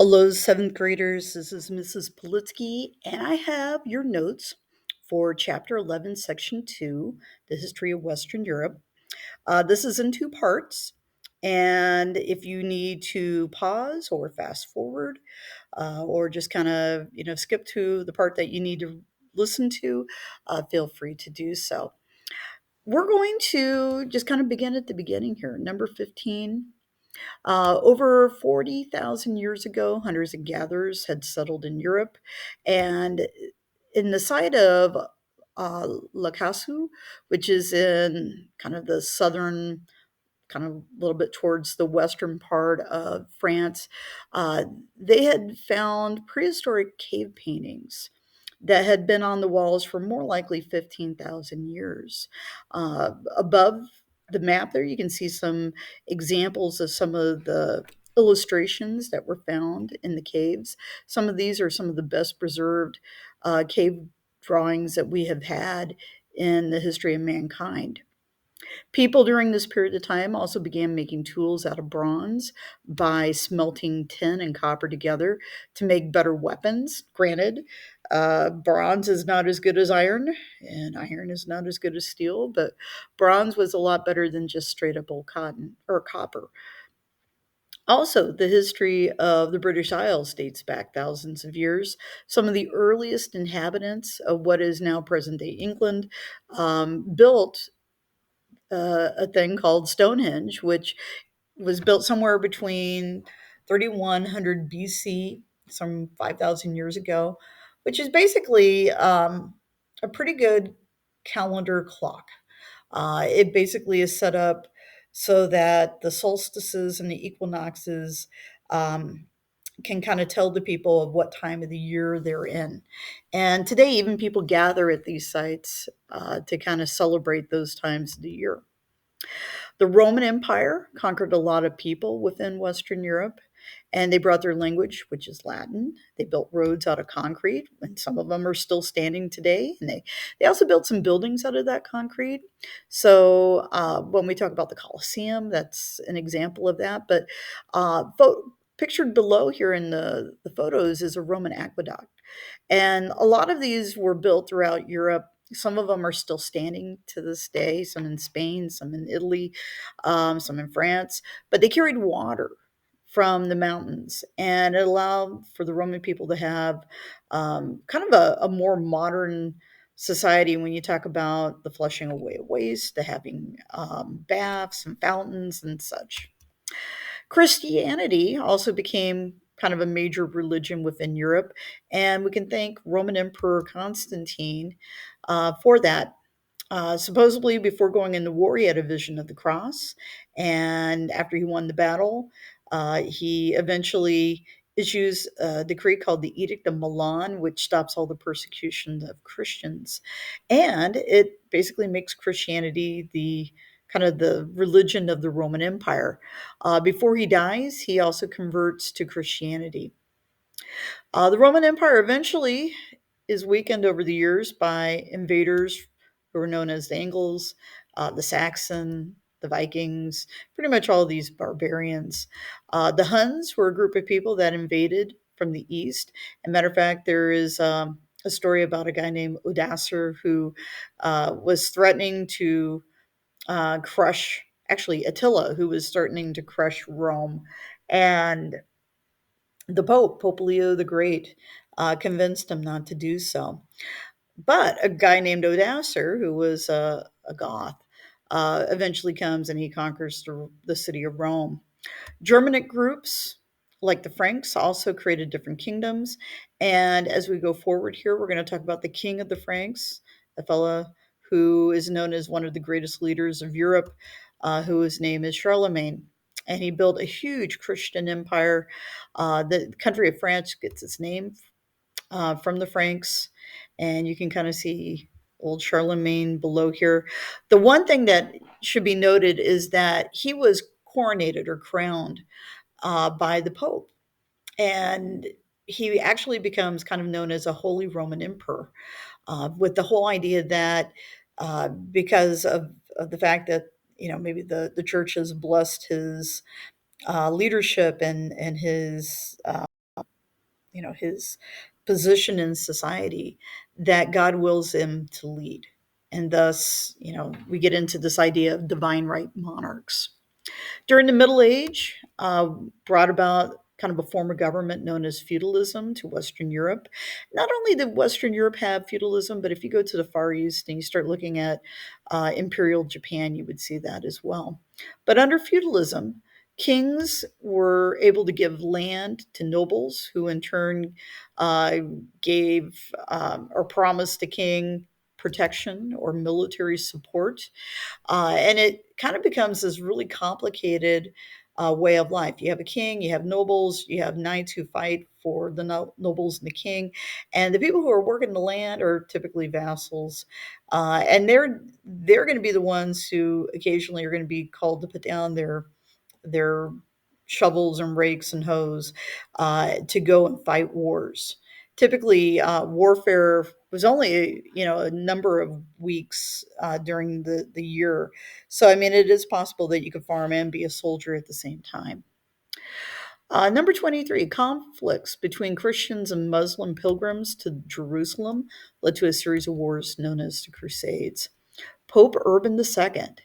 Hello, seventh graders. This is Mrs. Politsky, and I have your notes for Chapter 11, Section 2, The History of Western Europe. This is in two parts, and if you need to pause or fast forward, or just kind of skip to the part that you need to listen to, feel free to do so. We're going to just kind of begin at the beginning here. Number 15. Over 40,000 years ago, hunters and gatherers had settled in Europe, and in the site of Lacassu, which is in kind of the southern, kind of a little bit towards the western part of France, uh, they had found prehistoric cave paintings that had been on the walls for more likely 15,000 years. Above the map there, you can see some examples of some of the illustrations that were found in the caves. Some of these are some of the best preserved cave drawings that we have had in the history of mankind. People during this period of time also began making tools out of bronze by smelting tin and copper together to make better weapons. Granted, bronze is not as good as iron, and iron is not as good as steel, but bronze was a lot better than just straight up old cotton or copper. Also, the history of the British Isles dates back thousands of years. Some of the earliest inhabitants of what is now present day England built a thing called Stonehenge, which was built somewhere between 3100 BC, some 5,000 years ago, which is basically a pretty good calendar clock. It basically is set up so that the solstices and the equinoxes can kind of tell the people of what time of the year they're in. And today, even people gather at these sites to kind of celebrate those times of the year. The Roman Empire conquered a lot of people within Western Europe, and they brought their language, which is Latin. They built roads out of concrete, and some of them are still standing today. And they also built some buildings out of that concrete. So when we talk about the Colosseum, that's an example of that. But pictured below here in the photos is a Roman aqueduct. And a lot of these were built throughout Europe. Some of them are still standing to this day, some in Spain, some in Italy, some in France, but they carried water from the mountains, and it allowed for the Roman people to have kind of a more modern society when you talk about the flushing away of waste, the having baths and fountains and such. Christianity also became kind of a major religion within Europe, and we can thank Roman Emperor Constantine for that. Supposedly, before going into war, he had a vision of the cross, and after he won the battle, he eventually issues a decree called the Edict of Milan, which stops all the persecution of Christians, and it basically makes Christianity the kind of the religion of the Roman Empire. Before he dies, he also converts to Christianity. The Roman Empire eventually is weakened over the years by invaders who are known as the Angles, the Saxon, the Vikings, pretty much all these barbarians. The Huns were a group of people that invaded from the east. As a matter of fact, there is a story about a guy named Odoacer who was threatening to crush, actually, Attila, who was threatening to crush Rome. And the Pope Leo the Great, convinced him not to do so. But a guy named Odoacer, who was a Goth, eventually comes and he conquers the city of Rome. Germanic groups, like the Franks, also created different kingdoms. And as we go forward here, we're going to talk about the king of the Franks, a fella who is known as one of the greatest leaders of Europe, whose name is Charlemagne. And he built a huge Christian empire. The country of France gets its name from the Franks, and you can kind of see old Charlemagne below here. The one thing that should be noted is that he was coronated or crowned by the Pope, and he actually becomes kind of known as a Holy Roman Emperor, with the whole idea that because of the fact that maybe the church has blessed his leadership and his his position in society, that God wills him to lead. And thus, we get into this idea of divine right monarchs. During the Middle Age, brought about kind of a form of government known as feudalism to Western Europe. Not only did Western Europe have feudalism, but if you go to the Far East and you start looking at Imperial Japan, you would see that as well. But under feudalism, kings were able to give land to nobles, who in turn uh, gave or promised the king protection or military support, and it kind of becomes this really complicated way of life. You have a king, you have nobles, you have knights who fight for the nobles and the king, and the people who are working the land are typically vassals, and they're going to be the ones who occasionally are going to be called to put down their shovels and rakes and hoes to go and fight wars. Typically, warfare was only a number of weeks during the year, so I mean it is possible that you could farm and be a soldier at the same time. Number 23, conflicts between Christians and Muslim pilgrims to Jerusalem led to a series of wars known as the Crusades. Pope Urban II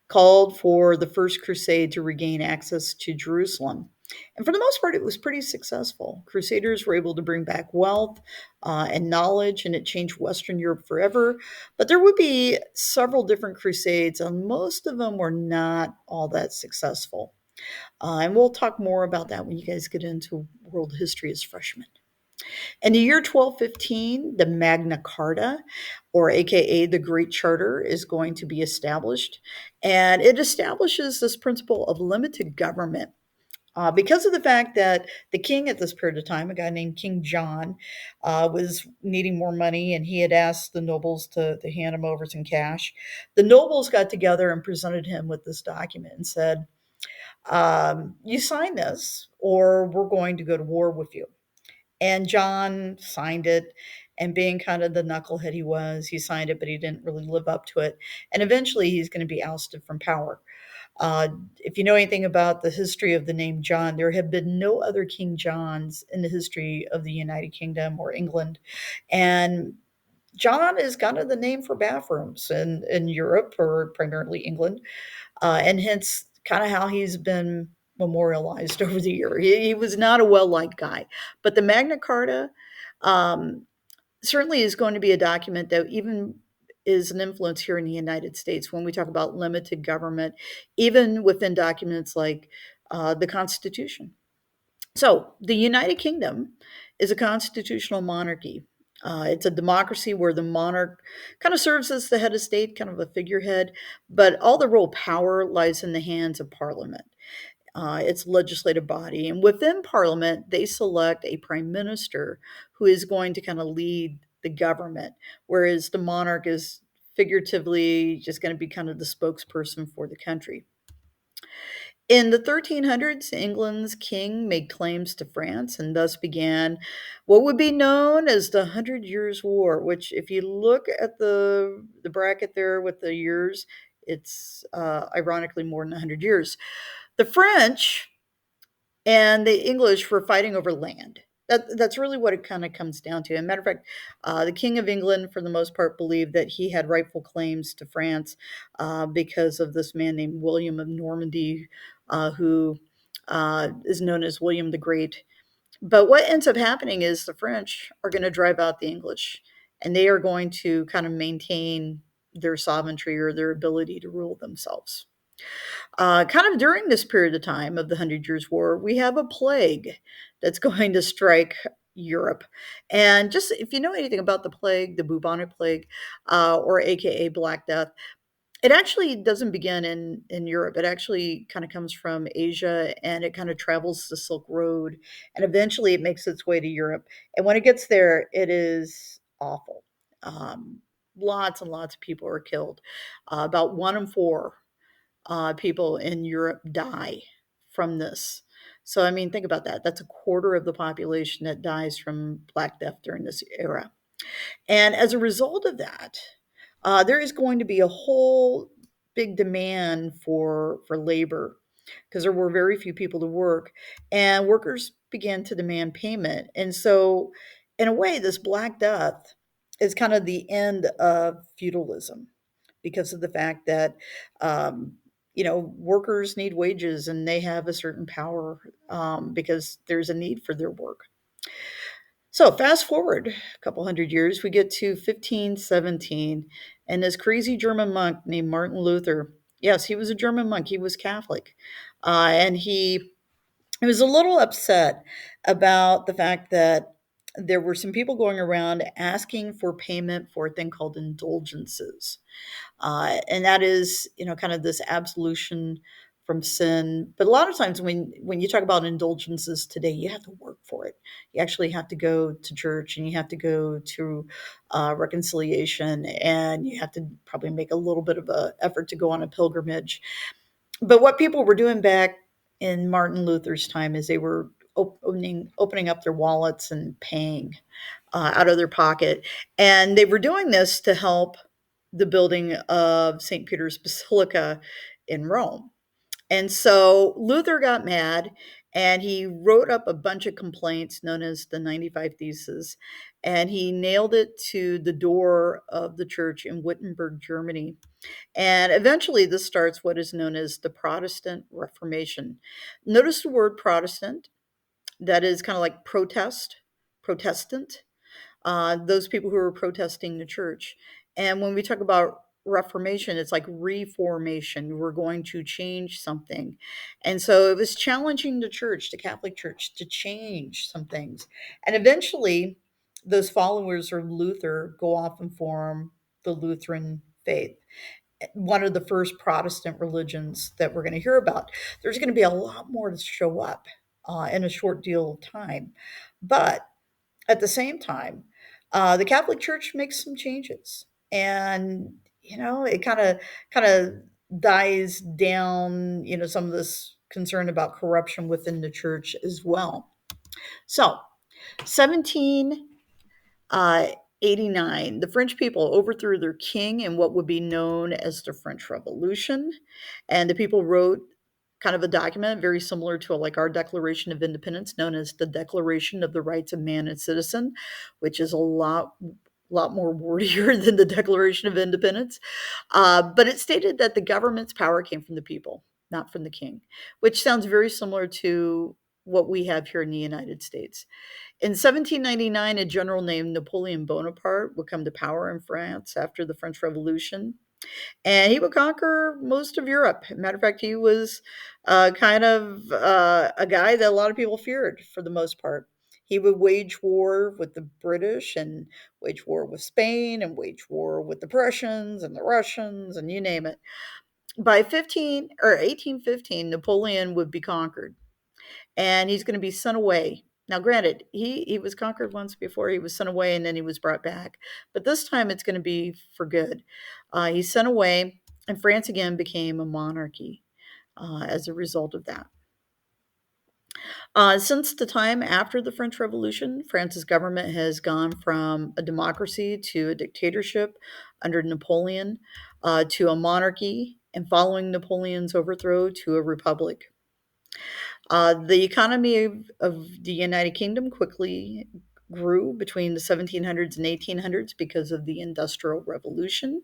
called for the First Crusade to regain access to Jerusalem. And for the most part, it was pretty successful. Crusaders were able to bring back wealth and knowledge, and it changed Western Europe forever. But there would be several different crusades, and most of them were not all that successful. And we'll talk more about that when you guys get into world history as freshmen. In the year 1215, the Magna Carta, or AKA the Great Charter, is going to be established. And it establishes this principle of limited government. Because of the fact that the king at this period of time, a guy named King John, was needing more money and he had asked the nobles to hand him over some cash, the nobles got together and presented him with this document and said, you sign this or we're going to go to war with you. And John signed it. And being kind of the knucklehead he was, he signed it, but he didn't really live up to it. And eventually he's going to be ousted from power. If you know anything about the history of the name John, there have been no other King Johns in the history of the United Kingdom or England. And John is kind of the name for bathrooms in Europe or primarily England, and hence kind of how he's been memorialized over the year. He was not a well liked guy, but the Magna Carta um, certainly is going to be a document that even is an influence here in the United States when we talk about limited government, even within documents like the Constitution. So, the United Kingdom is a constitutional monarchy. It's a democracy where the monarch kind of serves as the head of state, kind of a figurehead, but all the real power lies in the hands of Parliament. It's a legislative body. And within Parliament, they select a prime minister who is going to kind of lead the government, whereas the monarch is figuratively just going to be kind of the spokesperson for the country. In the 1300s, England's king made claims to France and thus began what would be known as the Hundred Years' War, which, if you look at the bracket there with the years, it's ironically more than 100 years. The French and the English were fighting over land. That's really what it kind of comes down to. As a matter of fact, the King of England, for the most part, believed that he had rightful claims to France because of this man named William of Normandy, who is known as William the Great. But what ends up happening is the French are going to drive out the English, and they are going to kind of maintain their sovereignty or their ability to rule themselves. Kind of during this period of time of the Hundred Years' War, we have a plague that's going to strike Europe. And just if you know anything about the plague, the bubonic plague, or AKA Black Death, it actually doesn't begin in Europe. It actually kind of comes from Asia and it kind of travels the Silk Road and eventually it makes its way to Europe. And when it gets there, it is awful. Um, Lots and lots of people are killed. About 1 in 4 people in Europe die from this. So, I mean, think about that. That's a quarter of the population that dies from Black Death during this era. And as a result of that, there is going to be a whole big demand for labor because there were very few people to work, and workers began to demand payment. And so, in a way, this Black Death is kind of the end of feudalism because of the fact that, um, workers need wages and they have a certain power because there's a need for their work. So fast forward a couple hundred years, we get to 1517, and this crazy German monk named Martin Luther. Yes, he was a German monk. He was Catholic, and he was a little upset about the fact that there were some people going around asking for payment for a thing called indulgences. And that is, kind of this absolution from sin. But a lot of times when you talk about indulgences today, you have to work for it. You actually have to go to church and you have to go to reconciliation, and you have to probably make a little bit of a effort to go on a pilgrimage. But what people were doing back in Martin Luther's time is they were opening up their wallets and paying out of their pocket. And they were doing this to help the building of St. Peter's Basilica in Rome. And so Luther got mad and he wrote up a bunch of complaints known as the 95 Theses, and he nailed it to the door of the church in Wittenberg, Germany. And eventually, this starts what is known as the Protestant Reformation. Notice the word Protestant, that is kind of like Protestant, those people who are protesting the church. And when we talk about Reformation, it's like reformation. We're going to change something. And so it was challenging the church, the Catholic Church, to change some things. And eventually, those followers of Luther go off and form the Lutheran faith, one of the first Protestant religions that we're going to hear about. There's going to be a lot more to show up in a short deal of time. But at the same time, the Catholic Church makes some changes, and it kind of dies down. Some of this concern about corruption within the church as well. So, 17 uh, 89, the French people overthrew their king in what would be known as the French Revolution. And the people wrote kind of a document very similar to like our Declaration of Independence, known as the Declaration of the Rights of Man and Citizen, which is a lot more wordier than the Declaration of Independence. But it stated that the government's power came from the people, not from the king, which sounds very similar to what we have here in the United States. In 1799, a general named Napoleon Bonaparte would come to power in France after the French Revolution, and he would conquer most of Europe. Matter of fact, he was kind of a guy that a lot of people feared for the most part. He would wage war with the British and wage war with Spain and wage war with the Prussians and the Russians and you name it. By 1815, Napoleon would be conquered and he's going to be sent away. Now, granted, he was conquered once before. He was sent away and then he was brought back. But this time it's going to be for good. He's sent away, and France again became a monarchy as a result of that. Since the time after the French Revolution, France's government has gone from a democracy to a dictatorship under Napoleon, to a monarchy, and following Napoleon's overthrow, to a republic. The economy of the United Kingdom quickly grew between the 1700s and 1800s because of the Industrial Revolution,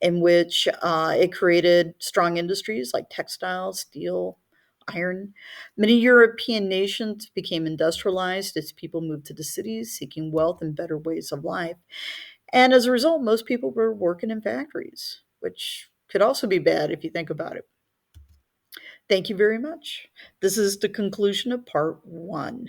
in which it created strong industries like textiles, steel, iron. Many European nations became industrialized as people moved to the cities seeking wealth and better ways of life. And as a result, most people were working in factories, which could also be bad if you think about it. Thank you very much. This is the conclusion of part one.